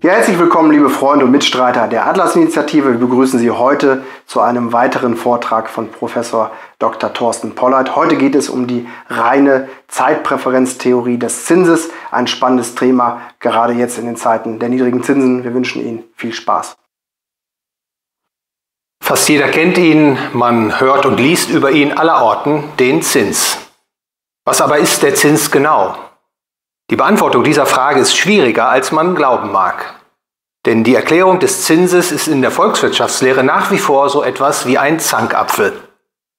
Ja, herzlich willkommen, liebe Freunde und Mitstreiter der Atlas-Initiative. Wir begrüßen Sie heute zu einem weiteren Vortrag von Professor Dr. Thorsten Polleit. Heute geht es um die reine Zeitpräferenztheorie des Zinses. Ein spannendes Thema, gerade jetzt in den Zeiten der niedrigen Zinsen. Wir wünschen Ihnen viel Spaß. Fast jeder kennt ihn, man hört und liest über ihn allerorten, den Zins. Was aber ist der Zins genau? Die Beantwortung dieser Frage ist schwieriger, als man glauben mag. Denn die Erklärung des Zinses ist in der Volkswirtschaftslehre nach wie vor so etwas wie ein Zankapfel.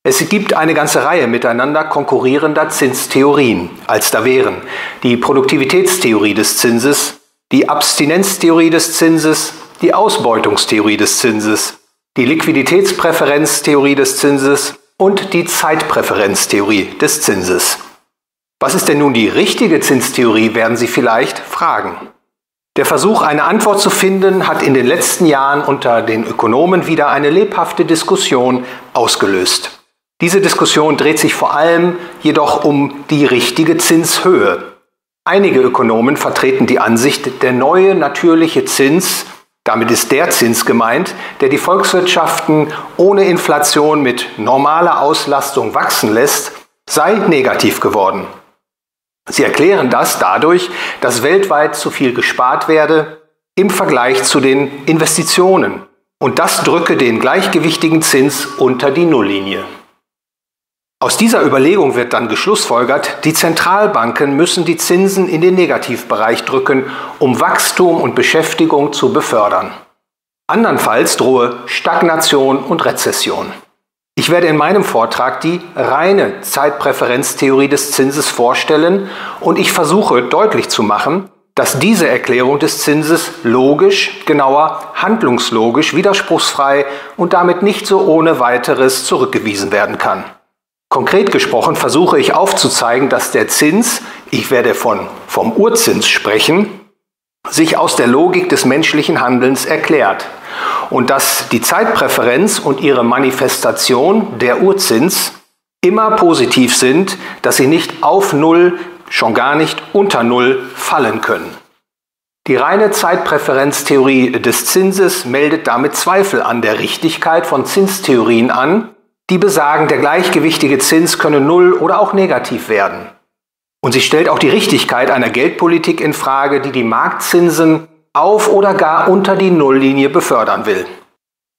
Es gibt eine ganze Reihe miteinander konkurrierender Zinstheorien, als da wären die Produktivitätstheorie des Zinses, die Abstinenztheorie des Zinses, die Ausbeutungstheorie des Zinses, die Liquiditätspräferenztheorie des Zinses und die Zeitpräferenztheorie des Zinses. Was ist denn nun die richtige Zinstheorie, werden Sie vielleicht fragen. Der Versuch, eine Antwort zu finden, hat in den letzten Jahren unter den Ökonomen wieder eine lebhafte Diskussion ausgelöst. Diese Diskussion dreht sich vor allem jedoch um die richtige Zinshöhe. Einige Ökonomen vertreten die Ansicht, der neue natürliche Zins, damit ist der Zins gemeint, der die Volkswirtschaften ohne Inflation mit normaler Auslastung wachsen lässt, sei negativ geworden. Sie erklären das dadurch, dass weltweit zu viel gespart werde im Vergleich zu den Investitionen. Und das drücke den gleichgewichtigen Zins unter die Nulllinie. Aus dieser Überlegung wird dann geschlussfolgert, die Zentralbanken müssen die Zinsen in den Negativbereich drücken, um Wachstum und Beschäftigung zu befördern. Andernfalls drohe Stagnation und Rezession. Ich werde in meinem Vortrag die reine Zeitpräferenztheorie des Zinses vorstellen und ich versuche deutlich zu machen, dass diese Erklärung des Zinses logisch, genauer handlungslogisch, widerspruchsfrei und damit nicht so ohne weiteres zurückgewiesen werden kann. Konkret gesprochen versuche ich aufzuzeigen, dass der Zins, ich werde vom Urzins sprechen, sich aus der Logik des menschlichen Handelns erklärt. Und dass die Zeitpräferenz und ihre Manifestation, der Urzins, immer positiv sind, dass sie nicht auf Null, schon gar nicht unter Null fallen können. Die reine Zeitpräferenztheorie des Zinses meldet damit Zweifel an der Richtigkeit von Zinstheorien an, die besagen, der gleichgewichtige Zins könne null oder auch negativ werden. Und sie stellt auch die Richtigkeit einer Geldpolitik in Frage, die die Marktzinsen auf oder gar unter die Nulllinie befördern will.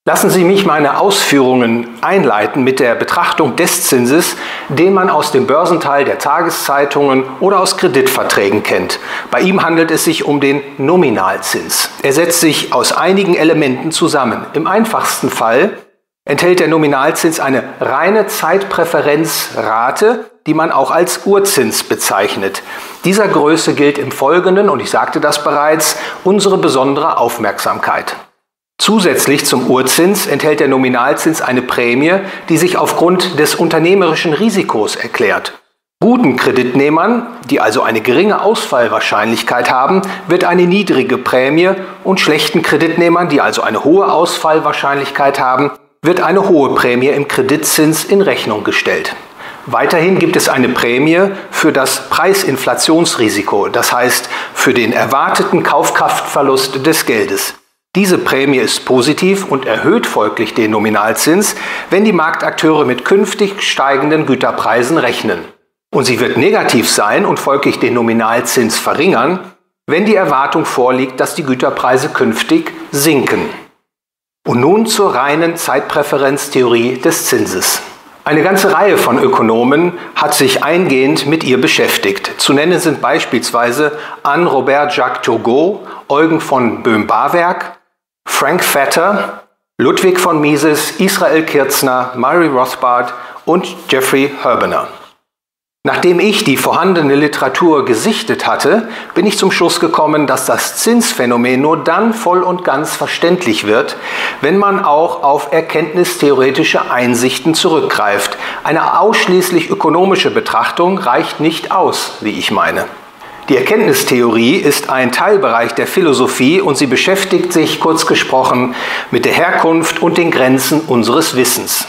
Lassen Sie mich meine Ausführungen einleiten mit der Betrachtung des Zinses, den man aus dem Börsenteil der Tageszeitungen oder aus Kreditverträgen kennt. Bei ihm handelt es sich um den Nominalzins. Er setzt sich aus einigen Elementen zusammen. Im einfachsten Fall enthält der Nominalzins eine reine Zeitpräferenzrate, die man auch als Urzins bezeichnet. Dieser Größe gilt im Folgenden, und ich sagte das bereits, unsere besondere Aufmerksamkeit. Zusätzlich zum Urzins enthält der Nominalzins eine Prämie, die sich aufgrund des unternehmerischen Risikos erklärt. Guten Kreditnehmern, die also eine geringe Ausfallwahrscheinlichkeit haben, wird eine niedrige Prämie und schlechten Kreditnehmern, die also eine hohe Ausfallwahrscheinlichkeit haben, wird eine hohe Prämie im Kreditzins in Rechnung gestellt. Weiterhin gibt es eine Prämie für das Preisinflationsrisiko, das heißt für den erwarteten Kaufkraftverlust des Geldes. Diese Prämie ist positiv und erhöht folglich den Nominalzins, wenn die Marktakteure mit künftig steigenden Güterpreisen rechnen. Und sie wird negativ sein und folglich den Nominalzins verringern, wenn die Erwartung vorliegt, dass die Güterpreise künftig sinken. Und nun zur reinen Zeitpräferenztheorie des Zinses. Eine ganze Reihe von Ökonomen hat sich eingehend mit ihr beschäftigt. Zu nennen sind beispielsweise Anne-Robert Jacques Turgot, Eugen von Böhm-Bawerk, Frank Fetter, Ludwig von Mises, Israel Kirzner, Murray Rothbard und Jeffrey Herbener. Nachdem ich die vorhandene Literatur gesichtet hatte, bin ich zum Schluss gekommen, dass das Zinsphänomen nur dann voll und ganz verständlich wird, wenn man auch auf erkenntnistheoretische Einsichten zurückgreift. Eine ausschließlich ökonomische Betrachtung reicht nicht aus, wie ich meine. Die Erkenntnistheorie ist ein Teilbereich der Philosophie und sie beschäftigt sich, kurz gesprochen, mit der Herkunft und den Grenzen unseres Wissens.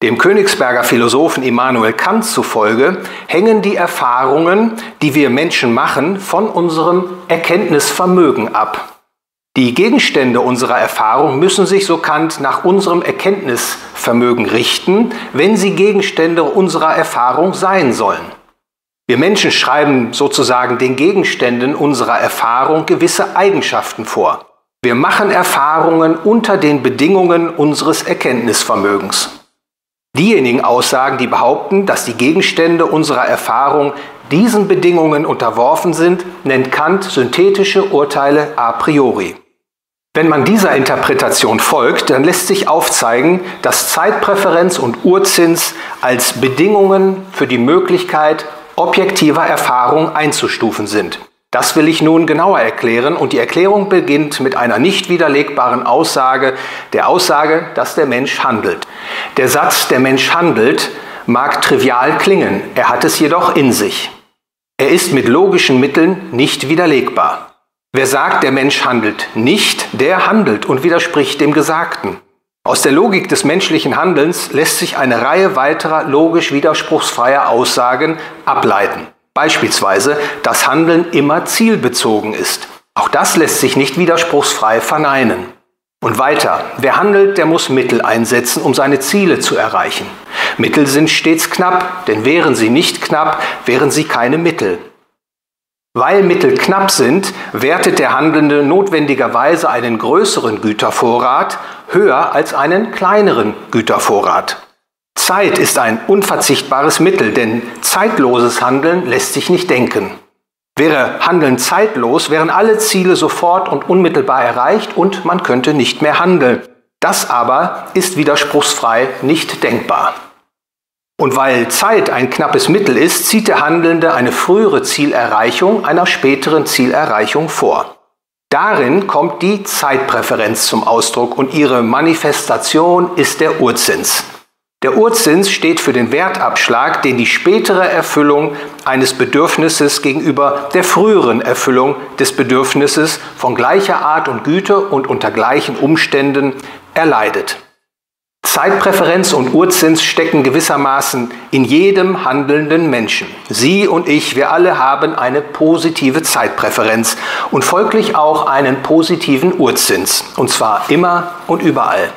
Dem Königsberger Philosophen Immanuel Kant zufolge hängen die Erfahrungen, die wir Menschen machen, von unserem Erkenntnisvermögen ab. Die Gegenstände unserer Erfahrung müssen sich, so Kant, nach unserem Erkenntnisvermögen richten, wenn sie Gegenstände unserer Erfahrung sein sollen. Wir Menschen schreiben sozusagen den Gegenständen unserer Erfahrung gewisse Eigenschaften vor. Wir machen Erfahrungen unter den Bedingungen unseres Erkenntnisvermögens. Diejenigen Aussagen, die behaupten, dass die Gegenstände unserer Erfahrung diesen Bedingungen unterworfen sind, nennt Kant synthetische Urteile a priori. Wenn man dieser Interpretation folgt, dann lässt sich aufzeigen, dass Zeitpräferenz und Urzins als Bedingungen für die Möglichkeit objektiver Erfahrung einzustufen sind. Das will ich nun genauer erklären, und die Erklärung beginnt mit einer nicht widerlegbaren Aussage, der Aussage, dass der Mensch handelt. Der Satz, der Mensch handelt, mag trivial klingen, er hat es jedoch in sich. Er ist mit logischen Mitteln nicht widerlegbar. Wer sagt, der Mensch handelt nicht, der handelt und widerspricht dem Gesagten. Aus der Logik des menschlichen Handelns lässt sich eine Reihe weiterer logisch widerspruchsfreier Aussagen ableiten. Beispielsweise, dass Handeln immer zielbezogen ist. Auch das lässt sich nicht widerspruchsfrei verneinen. Und weiter, wer handelt, der muss Mittel einsetzen, um seine Ziele zu erreichen. Mittel sind stets knapp, denn wären sie nicht knapp, wären sie keine Mittel. Weil Mittel knapp sind, wertet der Handelnde notwendigerweise einen größeren Gütervorrat höher als einen kleineren Gütervorrat. Zeit ist ein unverzichtbares Mittel, denn zeitloses Handeln lässt sich nicht denken. Wäre Handeln zeitlos, wären alle Ziele sofort und unmittelbar erreicht und man könnte nicht mehr handeln. Das aber ist widerspruchsfrei nicht denkbar. Und weil Zeit ein knappes Mittel ist, zieht der Handelnde eine frühere Zielerreichung einer späteren Zielerreichung vor. Darin kommt die Zeitpräferenz zum Ausdruck und ihre Manifestation ist der Urzins. Der Urzins steht für den Wertabschlag, den die spätere Erfüllung eines Bedürfnisses gegenüber der früheren Erfüllung des Bedürfnisses von gleicher Art und Güte und unter gleichen Umständen erleidet. Zeitpräferenz und Urzins stecken gewissermaßen in jedem handelnden Menschen. Sie und ich, wir alle haben eine positive Zeitpräferenz und folglich auch einen positiven Urzins, und zwar immer und überall.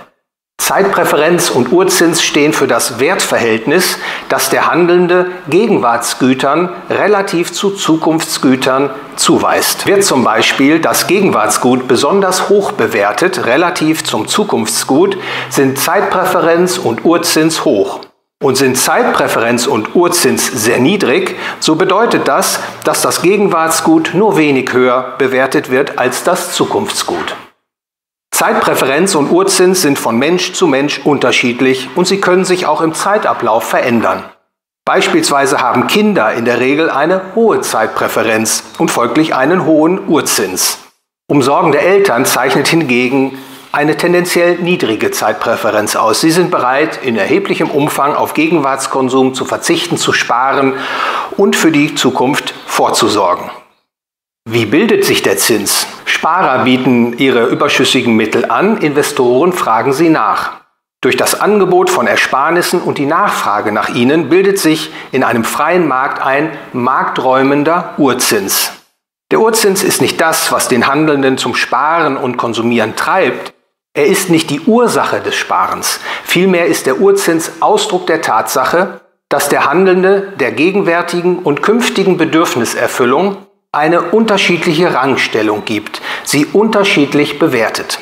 Zeitpräferenz und Urzins stehen für das Wertverhältnis, das der Handelnde Gegenwartsgütern relativ zu Zukunftsgütern zuweist. Wird zum Beispiel das Gegenwartsgut besonders hoch bewertet, relativ zum Zukunftsgut, sind Zeitpräferenz und Urzins hoch. Und sind Zeitpräferenz und Urzins sehr niedrig, so bedeutet das, dass das Gegenwartsgut nur wenig höher bewertet wird als das Zukunftsgut. Zeitpräferenz und Urzins sind von Mensch zu Mensch unterschiedlich und sie können sich auch im Zeitablauf verändern. Beispielsweise haben Kinder in der Regel eine hohe Zeitpräferenz und folglich einen hohen Urzins. Umsorgende Eltern zeichnet hingegen eine tendenziell niedrige Zeitpräferenz aus. Sie sind bereit, in erheblichem Umfang auf Gegenwartskonsum zu verzichten, zu sparen und für die Zukunft vorzusorgen. Wie bildet sich der Zins? Sparer bieten ihre überschüssigen Mittel an, Investoren fragen sie nach. Durch das Angebot von Ersparnissen und die Nachfrage nach ihnen bildet sich in einem freien Markt ein markträumender Urzins. Der Urzins ist nicht das, was den Handelnden zum Sparen und Konsumieren treibt. Er ist nicht die Ursache des Sparens. Vielmehr ist der Urzins Ausdruck der Tatsache, dass der Handelnde der gegenwärtigen und künftigen Bedürfniserfüllung eine unterschiedliche Rangstellung gibt, sie unterschiedlich bewertet.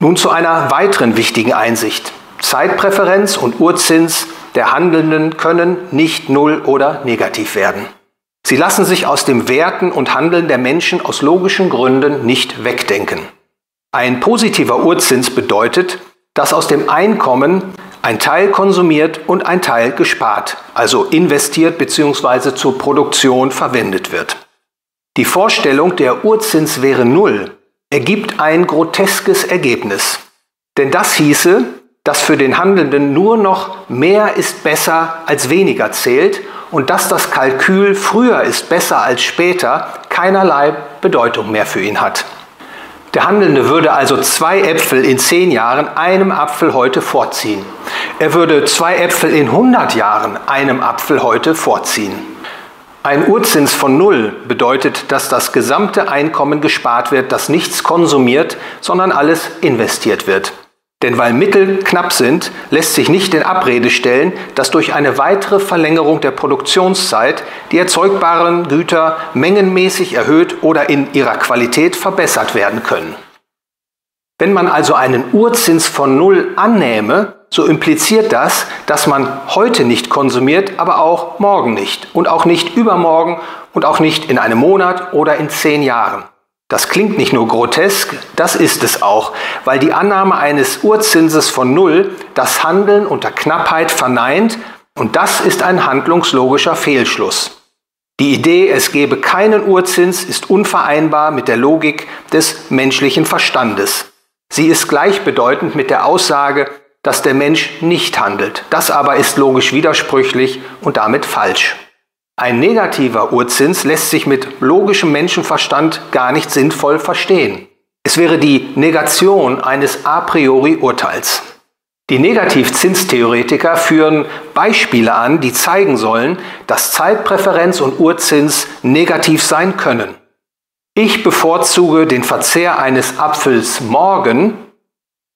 Nun zu einer weiteren wichtigen Einsicht. Zeitpräferenz und Urzins der Handelnden können nicht null oder negativ werden. Sie lassen sich aus dem Werten und Handeln der Menschen aus logischen Gründen nicht wegdenken. Ein positiver Urzins bedeutet, dass aus dem Einkommen ein Teil konsumiert und ein Teil gespart, also investiert bzw. zur Produktion verwendet wird. Die Vorstellung, der Urzins wäre null, ergibt ein groteskes Ergebnis. Denn das hieße, dass für den Handelnden nur noch mehr ist besser als weniger zählt und dass das Kalkül früher ist besser als später keinerlei Bedeutung mehr für ihn hat. Der Handelnde würde also 2 Äpfel in 10 Jahren einem Apfel heute vorziehen. Er würde 2 Äpfel in 100 Jahren einem Apfel heute vorziehen. Ein Urzins von 0 bedeutet, dass das gesamte Einkommen gespart wird, dass nichts konsumiert, sondern alles investiert wird. Denn weil Mittel knapp sind, lässt sich nicht in Abrede stellen, dass durch eine weitere Verlängerung der Produktionszeit die erzeugbaren Güter mengenmäßig erhöht oder in ihrer Qualität verbessert werden können. Wenn man also einen Urzins von 0 annähme, so impliziert das, dass man heute nicht konsumiert, aber auch morgen nicht und auch nicht übermorgen und auch nicht in einem Monat oder in 10 Jahren. Das klingt nicht nur grotesk, das ist es auch, weil die Annahme eines Urzinses von 0 das Handeln unter Knappheit verneint und das ist ein handlungslogischer Fehlschluss. Die Idee, es gebe keinen Urzins, ist unvereinbar mit der Logik des menschlichen Verstandes. Sie ist gleichbedeutend mit der Aussage, dass der Mensch nicht handelt. Das aber ist logisch widersprüchlich und damit falsch. Ein negativer Urzins lässt sich mit logischem Menschenverstand gar nicht sinnvoll verstehen. Es wäre die Negation eines a priori Urteils. Die Negativzinstheoretiker führen Beispiele an, die zeigen sollen, dass Zeitpräferenz und Urzins negativ sein können. Ich bevorzuge den Verzehr eines Apfels morgen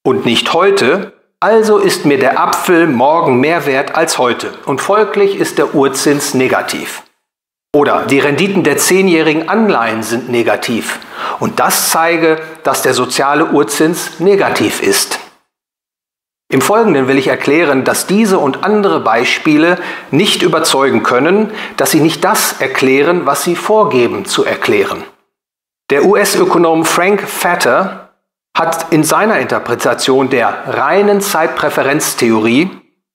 und nicht heute, also ist mir der Apfel morgen mehr wert als heute und folglich ist der Urzins negativ. Oder die Renditen der 10-jährigen Anleihen sind negativ und das zeige, dass der soziale Urzins negativ ist. Im Folgenden will ich erklären, dass diese und andere Beispiele nicht überzeugen können, dass sie nicht das erklären, was sie vorgeben zu erklären. Der US-Ökonom Frank Fetter hat in seiner Interpretation der reinen Zeitpräferenztheorie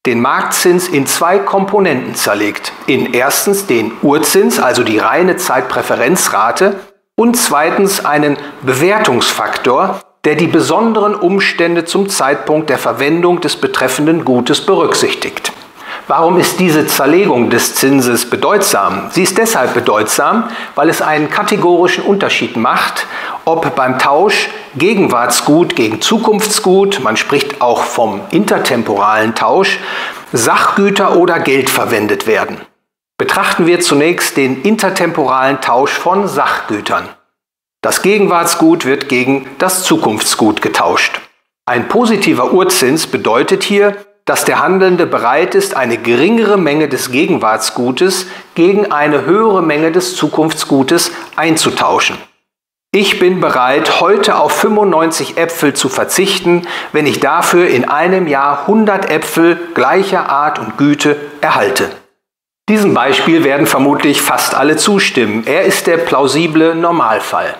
den Marktzins in 2 Komponenten zerlegt. In erstens den Urzins, also die reine Zeitpräferenzrate, und zweitens einen Bewertungsfaktor, der die besonderen Umstände zum Zeitpunkt der Verwendung des betreffenden Gutes berücksichtigt. Warum ist diese Zerlegung des Zinses bedeutsam? Sie ist deshalb bedeutsam, weil es einen kategorischen Unterschied macht, ob beim Tausch Gegenwartsgut gegen Zukunftsgut, man spricht auch vom intertemporalen Tausch, Sachgüter oder Geld verwendet werden. Betrachten wir zunächst den intertemporalen Tausch von Sachgütern. Das Gegenwartsgut wird gegen das Zukunftsgut getauscht. Ein positiver Urzins bedeutet hier, dass der Handelnde bereit ist, eine geringere Menge des Gegenwartsgutes gegen eine höhere Menge des Zukunftsgutes einzutauschen. Ich bin bereit, heute auf 95 Äpfel zu verzichten, wenn ich dafür in einem Jahr 100 Äpfel gleicher Art und Güte erhalte. Diesem Beispiel werden vermutlich fast alle zustimmen. Er ist der plausible Normalfall,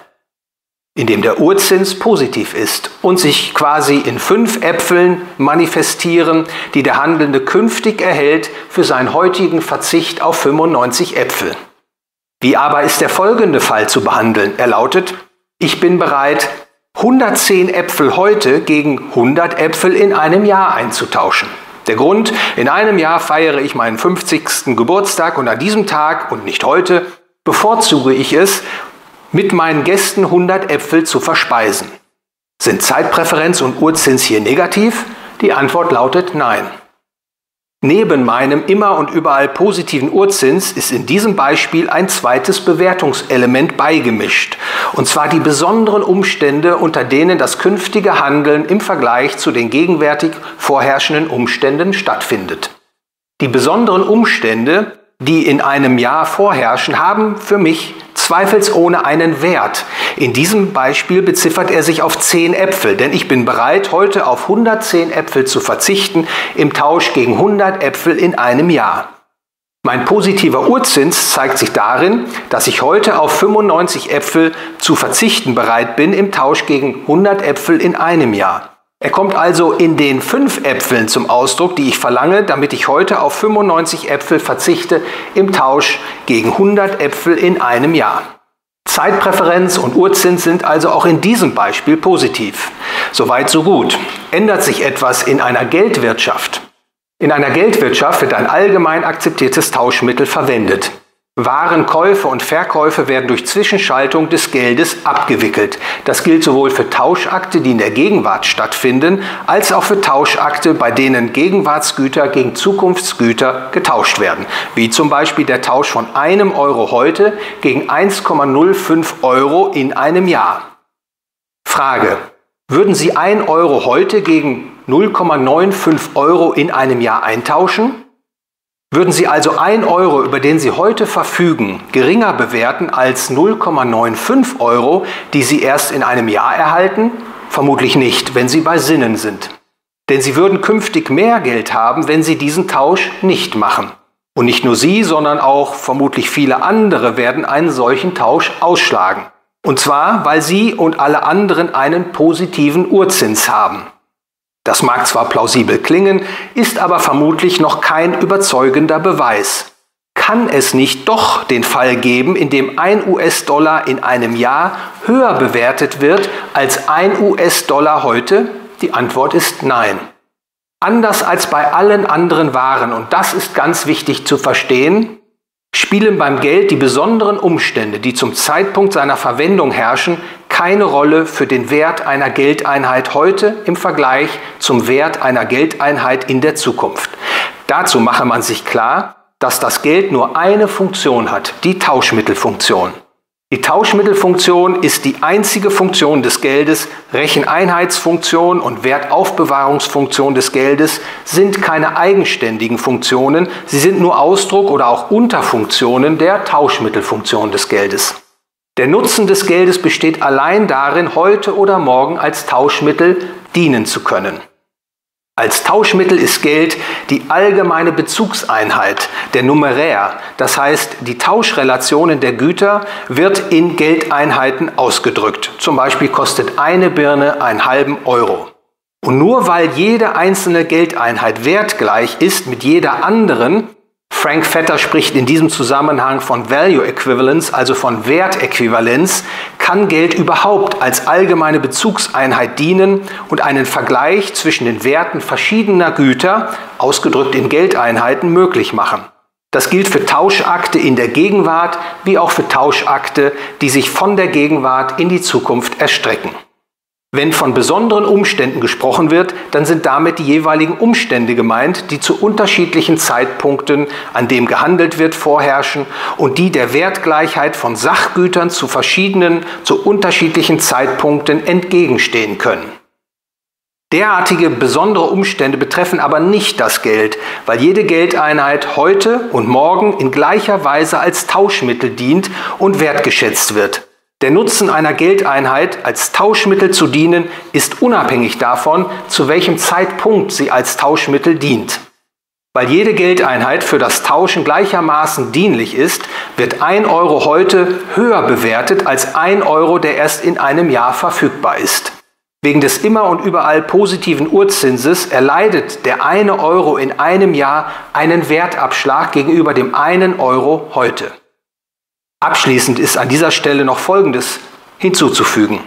in dem der Urzins positiv ist und sich quasi in 5 Äpfeln manifestieren, die der Handelnde künftig erhält für seinen heutigen Verzicht auf 95 Äpfel. Wie aber ist der folgende Fall zu behandeln? Er lautet: Ich bin bereit, 110 Äpfel heute gegen 100 Äpfel in einem Jahr einzutauschen. Der Grund: In einem Jahr feiere ich meinen 50. Geburtstag und an diesem Tag und nicht heute bevorzuge ich es, mit meinen Gästen 100 Äpfel zu verspeisen. Sind Zeitpräferenz und Urzins hier negativ? Die Antwort lautet nein. Neben meinem immer und überall positiven Urzins ist in diesem Beispiel ein zweites Bewertungselement beigemischt, und zwar die besonderen Umstände, unter denen das künftige Handeln im Vergleich zu den gegenwärtig vorherrschenden Umständen stattfindet. Die besonderen Umstände, die in einem Jahr vorherrschen, haben für mich zweifelsohne einen Wert. In diesem Beispiel beziffert er sich auf 10 Äpfel, denn ich bin bereit, heute auf 110 Äpfel zu verzichten, im Tausch gegen 100 Äpfel in einem Jahr. Mein positiver Urzins zeigt sich darin, dass ich heute auf 95 Äpfel zu verzichten bereit bin, im Tausch gegen 100 Äpfel in einem Jahr. Er kommt also in den 5 Äpfeln zum Ausdruck, die ich verlange, damit ich heute auf 95 Äpfel verzichte, im Tausch gegen 100 Äpfel in einem Jahr. Zeitpräferenz und Urzins sind also auch in diesem Beispiel positiv. Soweit so gut. Ändert sich etwas in einer Geldwirtschaft? In einer Geldwirtschaft wird ein allgemein akzeptiertes Tauschmittel verwendet. Warenkäufe und Verkäufe werden durch Zwischenschaltung des Geldes abgewickelt. Das gilt sowohl für Tauschakte, die in der Gegenwart stattfinden, als auch für Tauschakte, bei denen Gegenwartsgüter gegen Zukunftsgüter getauscht werden. Wie zum Beispiel der Tausch von einem Euro heute gegen 1,05 Euro in einem Jahr. Frage: Würden Sie 1 Euro heute gegen 0,95 Euro in einem Jahr eintauschen? Würden Sie also 1 Euro, über den Sie heute verfügen, geringer bewerten als 0,95 Euro, die Sie erst in einem Jahr erhalten? Vermutlich nicht, wenn Sie bei Sinnen sind. Denn Sie würden künftig mehr Geld haben, wenn Sie diesen Tausch nicht machen. Und nicht nur Sie, sondern auch vermutlich viele andere werden einen solchen Tausch ausschlagen. Und zwar, weil Sie und alle anderen einen positiven Urzins haben. Das mag zwar plausibel klingen, ist aber vermutlich noch kein überzeugender Beweis. Kann es nicht doch den Fall geben, in dem 1 US-Dollar in einem Jahr höher bewertet wird als 1 US-Dollar heute? Die Antwort ist nein. Anders als bei allen anderen Waren, und das ist ganz wichtig zu verstehen, spielen beim Geld die besonderen Umstände, die zum Zeitpunkt seiner Verwendung herrschen, keine Rolle für den Wert einer Geldeinheit heute im Vergleich zum Wert einer Geldeinheit in der Zukunft. Dazu mache man sich klar, dass das Geld nur eine Funktion hat, die Tauschmittelfunktion. Die Tauschmittelfunktion ist die einzige Funktion des Geldes. Recheneinheitsfunktion und Wertaufbewahrungsfunktion des Geldes sind keine eigenständigen Funktionen, sie sind nur Ausdruck oder auch Unterfunktionen der Tauschmittelfunktion des Geldes. Der Nutzen des Geldes besteht allein darin, heute oder morgen als Tauschmittel dienen zu können. Als Tauschmittel ist Geld die allgemeine Bezugseinheit, der Numerär, das heißt, die Tauschrelationen der Güter wird in Geldeinheiten ausgedrückt. Zum Beispiel kostet eine Birne einen halben Euro. Und nur weil jede einzelne Geldeinheit wertgleich ist mit jeder anderen, Frank Vetter spricht in diesem Zusammenhang von Value Equivalence, also von Wertäquivalenz, kann Geld überhaupt als allgemeine Bezugseinheit dienen und einen Vergleich zwischen den Werten verschiedener Güter, ausgedrückt in Geldeinheiten, möglich machen. Das gilt für Tauschakte in der Gegenwart wie auch für Tauschakte, die sich von der Gegenwart in die Zukunft erstrecken. Wenn von besonderen Umständen gesprochen wird, dann sind damit die jeweiligen Umstände gemeint, die zu unterschiedlichen Zeitpunkten, an dem gehandelt wird, vorherrschen und die der Wertgleichheit von Sachgütern zu unterschiedlichen Zeitpunkten entgegenstehen können. Derartige besondere Umstände betreffen aber nicht das Geld, weil jede Geldeinheit heute und morgen in gleicher Weise als Tauschmittel dient und wertgeschätzt wird. Der Nutzen einer Geldeinheit als Tauschmittel zu dienen, ist unabhängig davon, zu welchem Zeitpunkt sie als Tauschmittel dient. Weil jede Geldeinheit für das Tauschen gleichermaßen dienlich ist, wird 1 Euro heute höher bewertet als 1 Euro, der erst in einem Jahr verfügbar ist. Wegen des immer und überall positiven Urzinses erleidet der 1 Euro in einem Jahr einen Wertabschlag gegenüber dem 1 Euro heute. Abschließend ist an dieser Stelle noch Folgendes hinzuzufügen.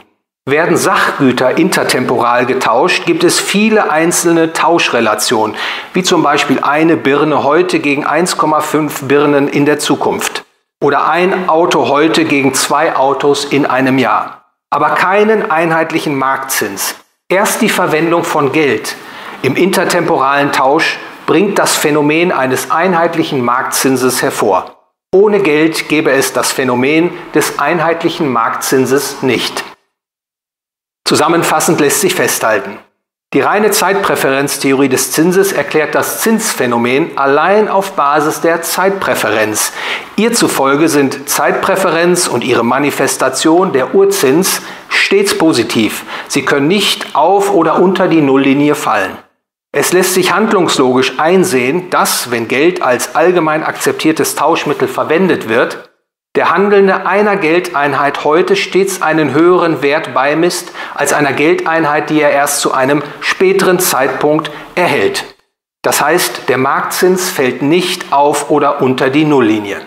Werden Sachgüter intertemporal getauscht, gibt es viele einzelne Tauschrelationen, wie zum Beispiel eine Birne heute gegen 1,5 Birnen in der Zukunft oder ein Auto heute gegen 2 Autos in einem Jahr. Aber keinen einheitlichen Marktzins. Erst die Verwendung von Geld im intertemporalen Tausch bringt das Phänomen eines einheitlichen Marktzinses hervor. Ohne Geld gäbe es das Phänomen des einheitlichen Marktzinses nicht. Zusammenfassend lässt sich festhalten: Die reine Zeitpräferenztheorie des Zinses erklärt das Zinsphänomen allein auf Basis der Zeitpräferenz. Ihr zufolge sind Zeitpräferenz und ihre Manifestation, der Urzins, stets positiv. Sie können nicht auf oder unter die Nulllinie fallen. Es lässt sich handlungslogisch einsehen, dass, wenn Geld als allgemein akzeptiertes Tauschmittel verwendet wird, der Handelnde einer Geldeinheit heute stets einen höheren Wert beimisst als einer Geldeinheit, die er erst zu einem späteren Zeitpunkt erhält. Das heißt, der Marktzins fällt nicht auf oder unter die Nulllinie.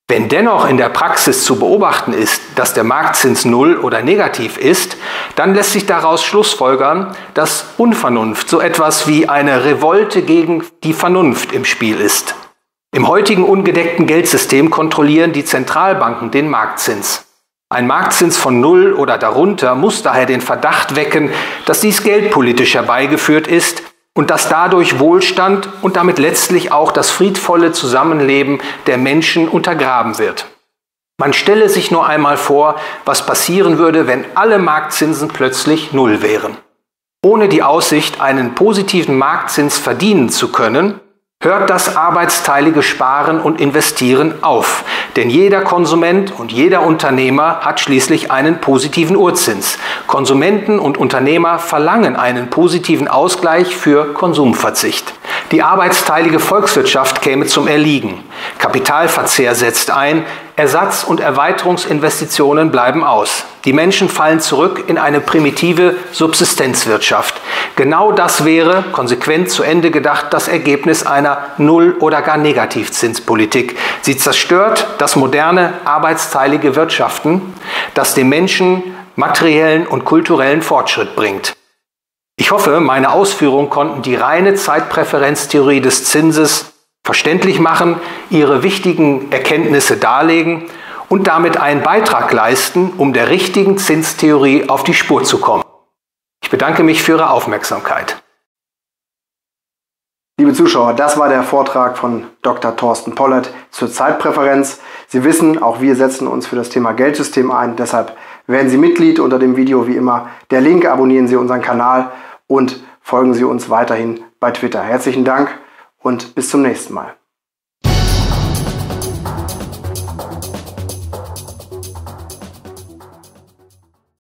Wenn dennoch in der Praxis zu beobachten ist, dass der Marktzins null oder negativ ist, dann lässt sich daraus schlussfolgern, dass Unvernunft so etwas wie eine Revolte gegen die Vernunft im Spiel ist. Im heutigen ungedeckten Geldsystem kontrollieren die Zentralbanken den Marktzins. Ein Marktzins von 0 oder darunter muss daher den Verdacht wecken, dass dies geldpolitisch herbeigeführt ist und dass dadurch Wohlstand und damit letztlich auch das friedvolle Zusammenleben der Menschen untergraben wird. Man stelle sich nur einmal vor, was passieren würde, wenn alle Marktzinsen plötzlich 0 wären. Ohne die Aussicht, einen positiven Marktzins verdienen zu können, hört das arbeitsteilige Sparen und Investieren auf. Denn jeder Konsument und jeder Unternehmer hat schließlich einen positiven Urzins. Konsumenten und Unternehmer verlangen einen positiven Ausgleich für Konsumverzicht. Die arbeitsteilige Volkswirtschaft käme zum Erliegen. Kapitalverzehr setzt ein, Ersatz- und Erweiterungsinvestitionen bleiben aus. Die Menschen fallen zurück in eine primitive Subsistenzwirtschaft. Genau das wäre, konsequent zu Ende gedacht, das Ergebnis einer Null- oder gar Negativzinspolitik. Sie zerstört das moderne arbeitsteilige Wirtschaften, das dem Menschen materiellen und kulturellen Fortschritt bringt. Ich hoffe, meine Ausführungen konnten die reine Zeitpräferenztheorie des Zinses verständlich machen, ihre wichtigen Erkenntnisse darlegen und damit einen Beitrag leisten, um der richtigen Zinstheorie auf die Spur zu kommen. Ich bedanke mich für Ihre Aufmerksamkeit. Liebe Zuschauer, das war der Vortrag von Dr. Thorsten Pollert zur Zeitpräferenz. Sie wissen, auch wir setzen uns für das Thema Geldsystem ein. Deshalb werden Sie Mitglied unter dem Video wie immer. Der Link, abonnieren Sie unseren Kanal und folgen Sie uns weiterhin bei Twitter. Herzlichen Dank und bis zum nächsten Mal.